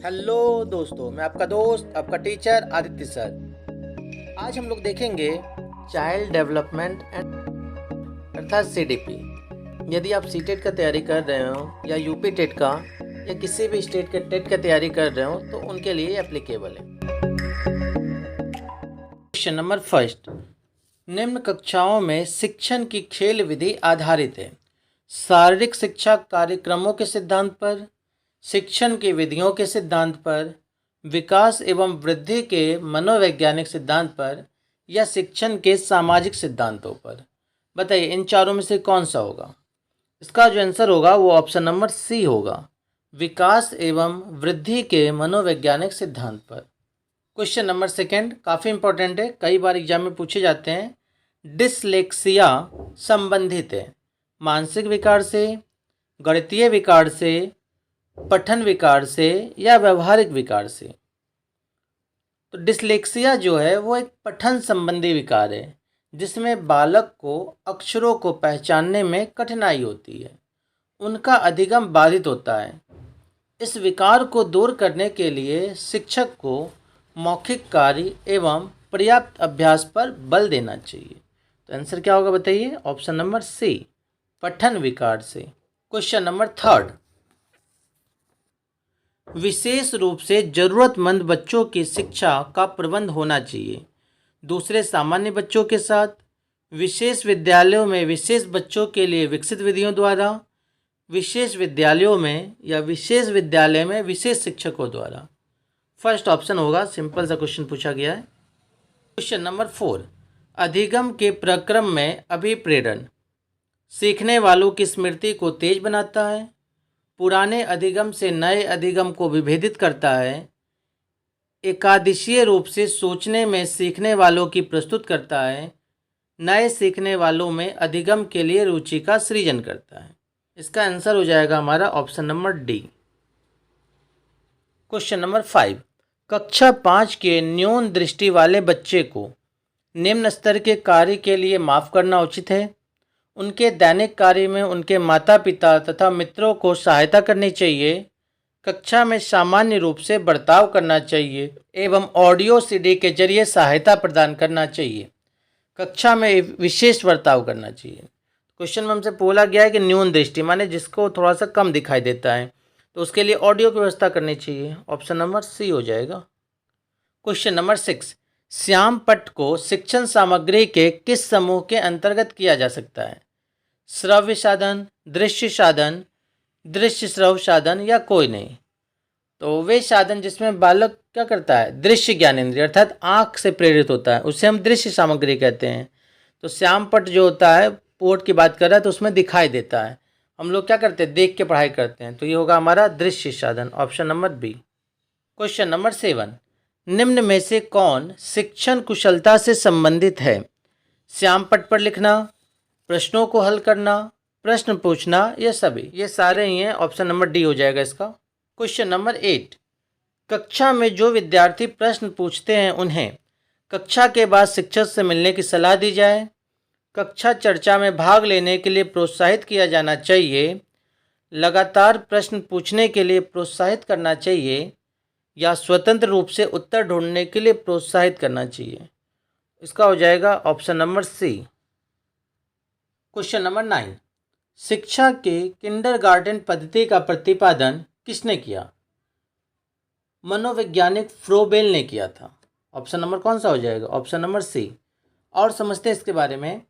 Hello दोस्तों, मैं आपका दोस्त, आपका टीचर आदित्य सर। आज हम लोग देखेंगे चाइल्ड डेवलपमेंट एंड अर्थात सीडीपी। यदि आप सीटेट का तैयारी कर रहे हो या यूपी टेट का या किसी भी स्टेट के टेट का तैयारी कर रहे हो तो उनके लिए एप्लीकेबल है। क्वेश्चन नंबर फर्स्ट, निम्न कक्षाओं में शिक्षण की खेल विधि आधारित है। शारीरिक शिक्षा कार्यक्रमों के सिद्धांत पर, शिक्षण की विधियों के सिद्धांत पर, विकास एवं वृद्धि के मनोवैज्ञानिक सिद्धांत पर या शिक्षण के सामाजिक सिद्धांतों पर। बताइए इन चारों में से कौन सा होगा। इसका जो आंसर होगा वो ऑप्शन नंबर सी होगा, विकास एवं वृद्धि के मनोवैज्ञानिक सिद्धांत पर। क्वेश्चन नंबर सेकंड काफ़ी इंपॉर्टेंट है, कई बार एग्जाम में पूछे जाते हैं। डिसलेक्सिया संबंधित है मानसिक विकार से, गणितीय विकार से, पठन विकार से या व्यवहारिक विकार से। तो डिसलेक्सिया जो है वो एक पठन संबंधी विकार है जिसमें बालक को अक्षरों को पहचानने में कठिनाई होती है, उनका अधिगम बाधित होता है। इस विकार को दूर करने के लिए शिक्षक को मौखिक कार्य एवं पर्याप्त अभ्यास पर बल देना चाहिए। तो आंसर क्या होगा बताइए, ऑप्शन नंबर सी, पठन विकार से। क्वेश्चन नंबर थर्ड, विशेष रूप से ज़रूरतमंद बच्चों की शिक्षा का प्रबंध होना चाहिए दूसरे सामान्य बच्चों के साथ, विशेष विद्यालयों में विशेष बच्चों के लिए विकसित विधियों द्वारा, विशेष विद्यालयों में या विशेष विद्यालय में विशेष शिक्षकों द्वारा। फर्स्ट ऑप्शन होगा, सिंपल सा क्वेश्चन पूछा गया है। क्वेश्चन नंबर 4, अधिगम के प्रक्रम में अभिप्रेरण सीखने वालों की स्मृति को तेज बनाता है, पुराने अधिगम से नए अधिगम को विभेदित करता है, एकादिशीय रूप से सोचने में सीखने वालों की प्रस्तुत करता है, नए सीखने वालों में अधिगम के लिए रुचि का सृजन करता है। इसका आंसर हो जाएगा हमारा option number D. Question number 5, कक्षा 5 के न्यून दृष्टि वाले बच्चे को निम्न स्तर के कार्य के लिए माफ़ करना उचित है। उनके दैनिक कार्य में उनके माता पिता तथा मित्रों को सहायता करनी चाहिए, कक्षा में सामान्य रूप से बर्ताव करना चाहिए एवं ऑडियो सीडी के जरिए सहायता प्रदान करना चाहिए, कक्षा में विशेष बर्ताव करना चाहिए। क्वेश्चन में हमसे बोला गया है कि न्यून दृष्टि माने जिसको थोड़ा सा कम दिखाई देता है, तो उसके लिए ऑडियो की व्यवस्था करनी चाहिए, ऑप्शन नंबर सी हो जाएगा। क्वेश्चन नंबर 6, श्याम पट्ट को शिक्षण सामग्री के किस समूह के अंतर्गत किया जा सकता है। श्रव्य साधन, दृश्य साधन, दृश्य श्रव्य साधन या कोई नहीं। तो वे साधन जिसमें बालक क्या करता है, दृश्य ज्ञानेंद्रिय अर्थात आँख से प्रेरित होता है, उसे हम दृश्य सामग्री कहते हैं। तो श्यामपट्ट जो होता है, पोर्ट की बात कर रहा है तो उसमें दिखाई देता है, हम लोग क्या करते हैं, देख के पढ़ाई करते हैं, तो ये होगा हमारा दृश्य साधन, option number B. Question number 7, निम्न में से कौन शिक्षण कुशलता से संबंधित है। श्यामपट्ट पर लिखना, प्रश्नों को हल करना, प्रश्न पूछना या सभी। ये सारे ही हैं, ऑप्शन नंबर डी हो जाएगा इसका। क्वेश्चन नंबर 8, कक्षा में जो विद्यार्थी प्रश्न पूछते हैं उन्हें कक्षा के बाद शिक्षक से मिलने की सलाह दी जाए, कक्षा चर्चा में भाग लेने के लिए प्रोत्साहित किया जाना चाहिए, लगातार प्रश्न पूछने के लिए प्रोत्साहित करना चाहिए या स्वतंत्र रूप से उत्तर ढूंढने के लिए प्रोत्साहित करना चाहिए। इसका हो जाएगा option number C. Question number 9, शिक्षा के किंडरगार्टन पद्धति का प्रतिपादन किसने किया। मनोवैज्ञानिक फ्रोबेल ने किया था, ऑप्शन नंबर कौन सा हो जाएगा, ऑप्शन नंबर सी। और समझते हैं इसके बारे में।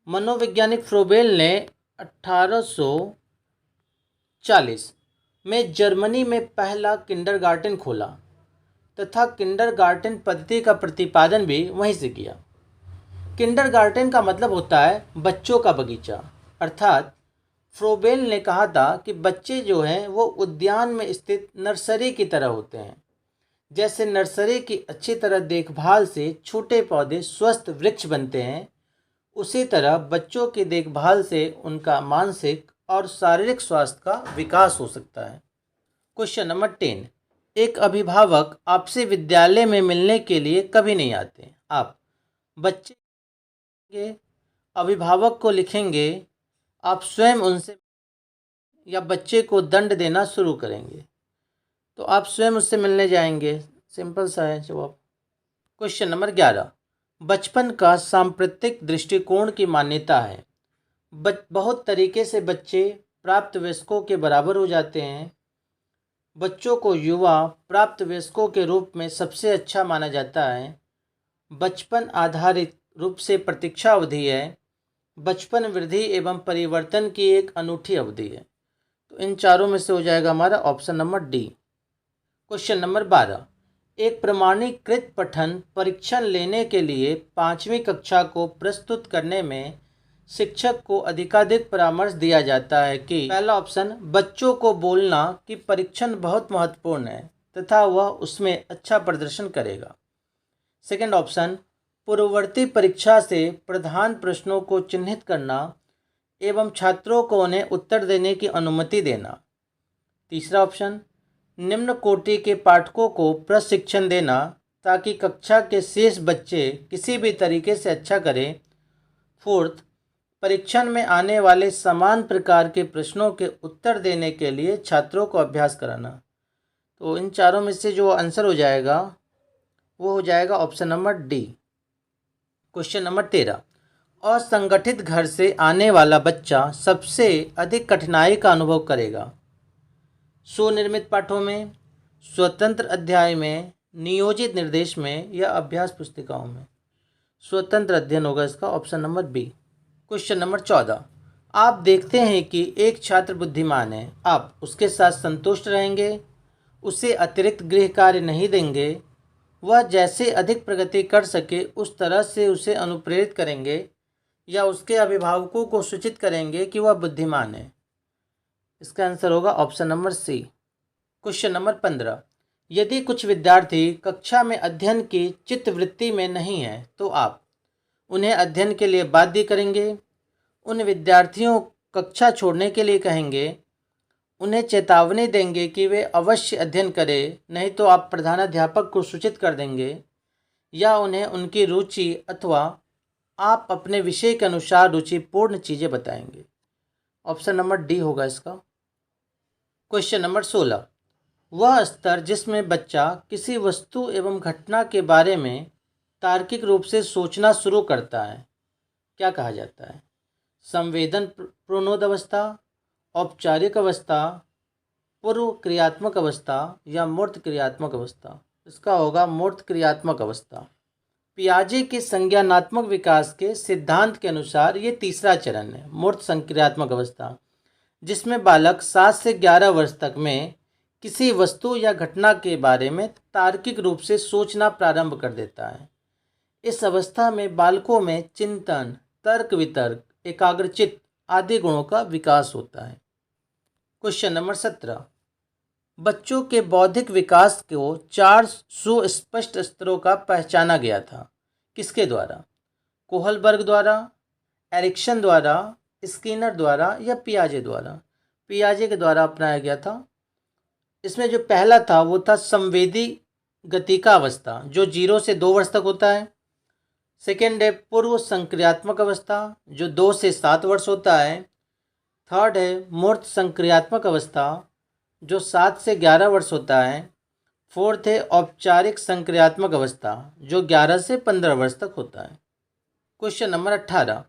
मनोवैज्ञानिक फ्रोबेल ने 1840 में जर्मनी में पहला किंडरगार्टन खोला तथा किंडरगार्टन पद्धति का प्रतिपादन भी वहीं से किया। किंडरगार्टन का मतलब होता है बच्चों का बगीचा, अर्थात फ्रोबेल ने कहा था कि बच्चे जो हैं वो उद्यान में स्थित नर्सरी की तरह होते हैं। जैसे नर्सरी की अच्छी तरह देखभाल से छोटे पौधे स्वस्थ वृक्ष बनते हैं, उसी तरह बच्चों की देखभाल से उनका मानसिक और शारीरिक स्वास्थ्य का विकास हो सकता है। क्वेश्चन नंबर 10, एक अभिभावक आपसे विद्यालय में मिलने के लिए कभी नहीं आते। आप बच्चे अभिभावक को लिखेंगे, आप स्वयं उनसे या बच्चे को दंड देना शुरू करेंगे। तो आप स्वयं उससे मिलने जाएंगे। सिंपल सा है जवाब। क्वेश्चन नंबर 11, बचपन का सांप्रतिक दृष्टिकोण की मान्यता है। बहुत तरीके से बच्चे प्राप्त वयस्कों के बराबर हो जाते हैं। बच्चों को युवा प्राप्त वयस्कों के रूप में सबसे अच्छा माना जाता है। बचपन आधारित रूप से प्रतीक्षा अवधि है। बचपन वृद्धि एवं परिवर्तन की एक अनूठी अवधि है। तो इन चारों में से हो जाएगा हमारा option number D. Question number 12, एक प्रमाणीकृत पठन परीक्षण लेने के लिए 5वीं कक्षा को प्रस्तुत करने में शिक्षक को अधिकाधिक परामर्श दिया जाता है कि पहला ऑप्शन, बच्चों को बोलना कि परीक्षण बहुत महत्वपूर्ण है तथा वह उसमें अच्छा प्रदर्शन करेगा। सेकंड ऑप्शन, पूर्ववर्ती परीक्षा से प्रधान प्रश्नों को चिन्हित करना एवं छात्रों को उन्हें उत्तर देने की अनुमति देना। तीसरा ऑप्शन, निम्न कोटि के पाठकों को प्रशिक्षण देना ताकि कक्षा के शेष बच्चे किसी भी तरीके से अच्छा करें। फोर्थ, परीक्षण में आने वाले समान प्रकार के प्रश्नों के उत्तर देने के लिए छात्रों को अभ्यास कराना। तो इन चारों में से जो आंसर हो जाएगा वो हो जाएगा option number D. Question number 13, असंगठित घर से आने वाला बच्चा सबसे अधिक कठिनाई का अनुभव करेगा। स्वनिर्मित पाठों में, स्वतंत्र अध्याय में, नियोजित निर्देश में या अभ्यास पुस्तिकाओं में। स्वतंत्र अध्ययन होगा इसका option number B. Question number 14, आप देखते हैं कि एक छात्र बुद्धिमान है, आप उसके साथ संतुष्ट रहेंगे, उसे अतिरिक्त गृह कार्य नहीं देंगे, वह जैसे अधिक प्रगति कर सके उस तरह से उसे अनुप्रेरित करेंगे या उसके अभिभावकों को सूचित करेंगे कि वह बुद्धिमान है। इसका आंसर होगा option number C. Question number 15, यदि कुछ विद्यार्थी कक्षा में अध्ययन की चित्तवृत्ति में नहीं है तो आप उन्हें अध्ययन के लिए बाध्य करेंगे, उन विद्यार्थियों कक्षा छोड़ने के लिए कहेंगे, उन्हें चेतावनी देंगे कि वे अवश्य अध्ययन करें, नहीं तो आप प्रधानाध्यापक को सूचित कर देंगे, या उन्हें उनकी रुचि अथवा आप अपने विषय के अनुसार रुचिपूर्ण चीज़ें बताएंगे। ऑप्शन नंबर डी होगा इसका। क्वेश्चन नंबर 16, वह स्तर जिसमें बच्चा किसी वस्तु एवं घटना के बारे में तार्किक रूप से सोचना शुरू करता है क्या कहा जाता है? संवेदन प्रोन्नोद अवस्था, औपचारिक अवस्था, पूर्व क्रियात्मक अवस्था या मूर्त क्रियात्मक अवस्था। इसका होगा मूर्त क्रियात्मक अवस्था। पियाजे के संज्ञानात्मक विकास के सिद्धांत के अनुसार ये तीसरा चरण है, मूर्त संक्रियात्मक अवस्था, जिसमें बालक 7 से 11 वर्ष तक में किसी वस्तु या घटना के बारे में तार्किक रूप से सोचना प्रारंभ कर देता है। इस अवस्था में बालकों में चिंतन, तर्क वितर्क, एकाग्रचित्त आदि गुणों का विकास होता है। क्वेश्चन नंबर 17, बच्चों के बौद्धिक विकास को 4 सुस्पष्ट स्तरों का पहचाना गया था। किसके द्वारा? कोहलबर्ग द्वारा, एरिक्सन द्वारा, स्किनर द्वारा या पियाजे द्वारा? पियाजे के द्वारा अपनाया गया था। इसमें जो पहला था वो था संवेदी गति का अवस्था, जो 0 से 2 वर्ष तक होता है। सेकेंड है पूर्व संक्रियात्मक अवस्था, जो 2 से 7 वर्ष होता है। थर्ड है मूर्त संक्रियात्मक अवस्था, जो 7 से 11 वर्ष होता है। फोर्थ है औपचारिक संक्रियात्मक अवस्था, जो 11 से 15 वर्ष तक होता है। क्वेश्चन नंबर 18,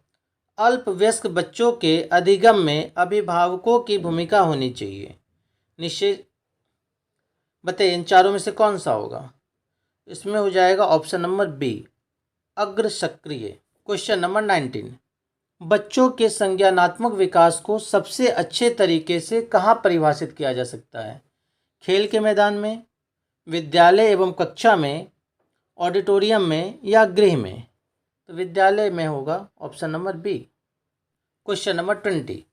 अल्पवयस्क बच्चों के अधिगम में अभिभावकों की भूमिका होनी चाहिए। निश्चय बताइए इन चारों में से कौन सा होगा? इसमें हो जाएगा ऑप्शन नंबर बी, अग्र सक्रिय। क्वेश्चन नंबर 19, बच्चों के संज्ञानात्मक विकास को सबसे अच्छे तरीके से कहाँ परिभाषित किया जा सकता है? खेल के मैदान में, विद्यालय एवं कक्षा में, ऑडिटोरियम में या गृह में? तो विद्यालय में होगा option number B. Question number 20,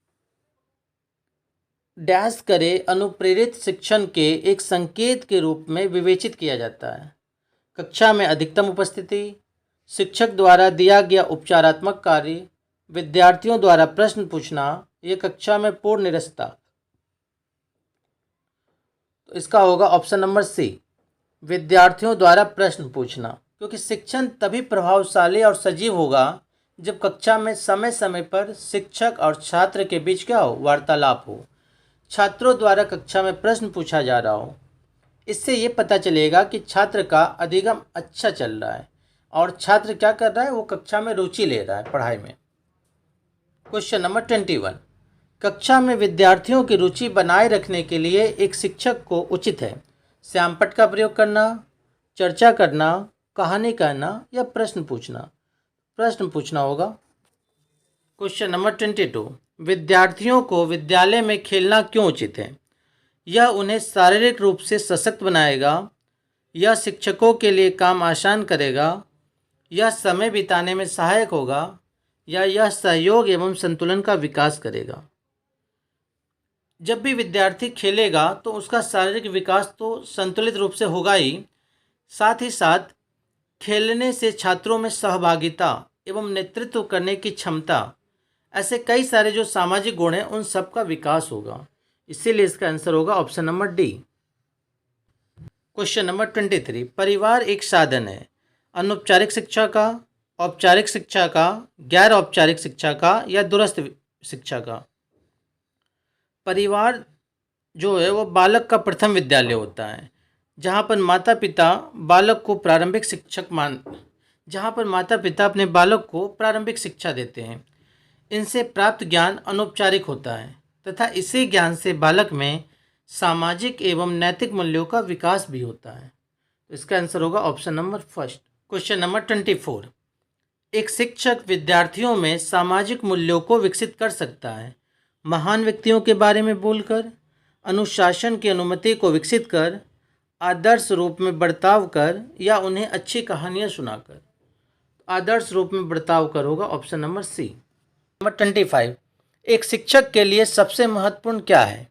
dash करे अनुप्रेरित शिक्षण के एक संकेत के रूप में विवेचित किया जाता है। कक्षा में अधिकतम उपस्थिति, शिक्षक द्वारा दिया गया उपचारात्मक कार्य, विद्यार्थियों द्वारा प्रश्न पूछना, ये कक्षा में पूर्ण निरस्तता। तो इसका होगा ऑप्शन नंबर सी, विद्यार्थियों द्वारा प्रश्न पूछना, क्योंकि शिक्षण तभी प्रभावशाली और सजीव होगा जब कक्षा में समय समय पर शिक्षक और छात्र के बीच क्या हो? वार्तालाप हो, छात्रों द्वारा कक्षा में प्रश्न पूछा जा रहा हो। इससे ये पता चलेगा कि छात्र का अधिगम अच्छा चल रहा है और छात्र क्या कर रहा है, वो कक्षा में रुचि ले रहा है पढ़ाई में। क्वेश्चन नंबर 21, कक्षा में विद्यार्थियों की रुचि बनाए रखने के लिए एक शिक्षक को उचित है श्यामपट्ट का प्रयोग करना, चर्चा करना, कहानी कहना या प्रश्न पूछना। प्रश्न पूछना होगा। क्वेश्चन नंबर 22, विद्यार्थियों को विद्यालय में खेलना क्यों उचित है? यह उन्हें शारीरिक रूप से सशक्त बनाएगा, यह शिक्षकों के लिए काम आसान करेगा, यह समय बिताने में सहायक होगा या यह सहयोग एवं संतुलन का विकास करेगा। जब भी विद्यार्थी खेलेगा तो उसका शारीरिक विकास तो संतुलित रूप से होगा ही, साथ ही साथ खेलने से छात्रों में सहभागिता एवं नेतृत्व करने की क्षमता, ऐसे कई सारे जो सामाजिक गुण हैं उन सब का विकास होगा। इसीलिए इसका आंसर होगा option number D. Question number 23, परिवार एक साधन है अनौपचारिक शिक्षा का, औपचारिक शिक्षा का, गैर औपचारिक शिक्षा का या दूरस्थ शिक्षा का। परिवार जो है वो बालक का प्रथम विद्यालय होता है, जहाँ पर माता पिता अपने बालक को प्रारंभिक शिक्षा देते हैं। इनसे प्राप्त ज्ञान अनौपचारिक होता है तथा इसी ज्ञान से बालक में सामाजिक एवं नैतिक मूल्यों का विकास भी होता है। इसका आंसर होगा option number first. Question number 24, एक शिक्षक विद्यार्थियों में सामाजिक मूल्यों को विकसित कर सकता है महान व्यक्तियों के बारे में बोलकर, अनुशासन की अनुमति को विकसित कर, आदर्श रूप में बर्ताव कर या उन्हें अच्छी कहानियाँ सुनाकर। आदर्श रूप में बर्ताव कर होगा ऑप्शन नंबर सी। नंबर 25, एक शिक्षक के लिए सबसे महत्वपूर्ण क्या है?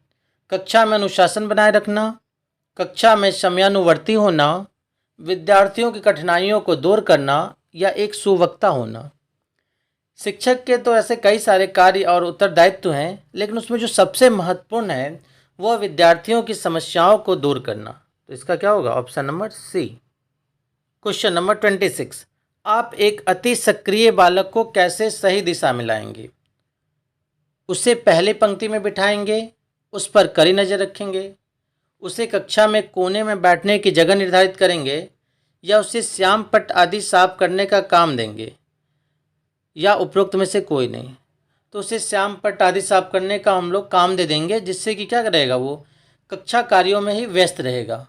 कक्षा में अनुशासन बनाए रखना, कक्षा में समयानुवर्ती होना, विद्यार्थियों की कठिनाइयों को दूर करना या एक सुवक्ता होना। शिक्षक के तो ऐसे कई सारे कार्य और उत्तरदायित्व हैं, लेकिन उसमें जो सबसे महत्वपूर्ण है वह विद्यार्थियों की समस्याओं को दूर करना। तो इसका क्या होगा option number C. Question number 26, आप एक अति सक्रिय बालक को कैसे सही दिशा में लाएंगे? उसे पहली पंक्ति में बिठाएंगे, उस पर कड़ी नज़र रखेंगे, उसे कक्षा में कोने में बैठने की जगह निर्धारित करेंगे या उसे श्यामपट्ट आदि साफ करने का काम देंगे या उपरोक्त में से कोई नहीं। तो उसे श्यामपट्ट आदि साफ करने का हम लोग काम दे देंगे, जिससे कि क्या रहेगा, वो कक्षा कार्यों में ही व्यस्त रहेगा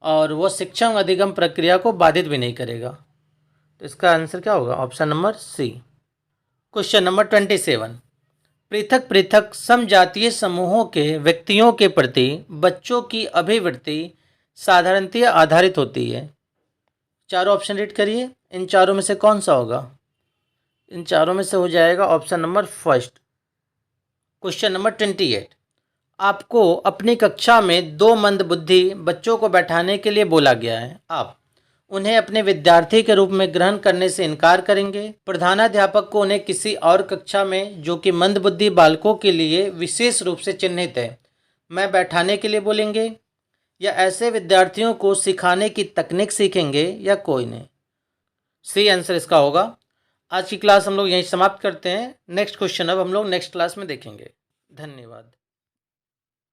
और वो शिक्षा और अधिगम प्रक्रिया को बाधित भी नहीं करेगा। तो इसका आंसर क्या होगा option number C. Question number 27, पृथक पृथक समजातीय समूहों के व्यक्तियों के प्रति बच्चों की अभिवृत्ति साधारणतया आधारित होती है। चारों ऑप्शन रीड करिए, इन चारों में से कौन सा होगा? इन चारों में से हो जाएगा option number first. Question number 28, आपको अपनी कक्षा में 2 मंदबुद्धि बच्चों को बैठाने के लिए बोला गया है। आप उन्हें अपने विद्यार्थी के रूप में ग्रहण करने से इनकार करेंगे, प्रधानाध्यापक को उन्हें किसी और कक्षा में जो कि मंदबुद्धि बालकों के लिए विशेष रूप से चिन्हित है मैं बैठाने के लिए बोलेंगे, या ऐसे विद्यार्थियों को सिखाने की तकनीक सीखेंगे या कोई नहीं। सी आंसर इसका होगा। आज की क्लास हम लोग यहीं समाप्त करते हैं। नेक्स्ट क्वेश्चन अब हम लोग नेक्स्ट क्लास में देखेंगे। धन्यवाद।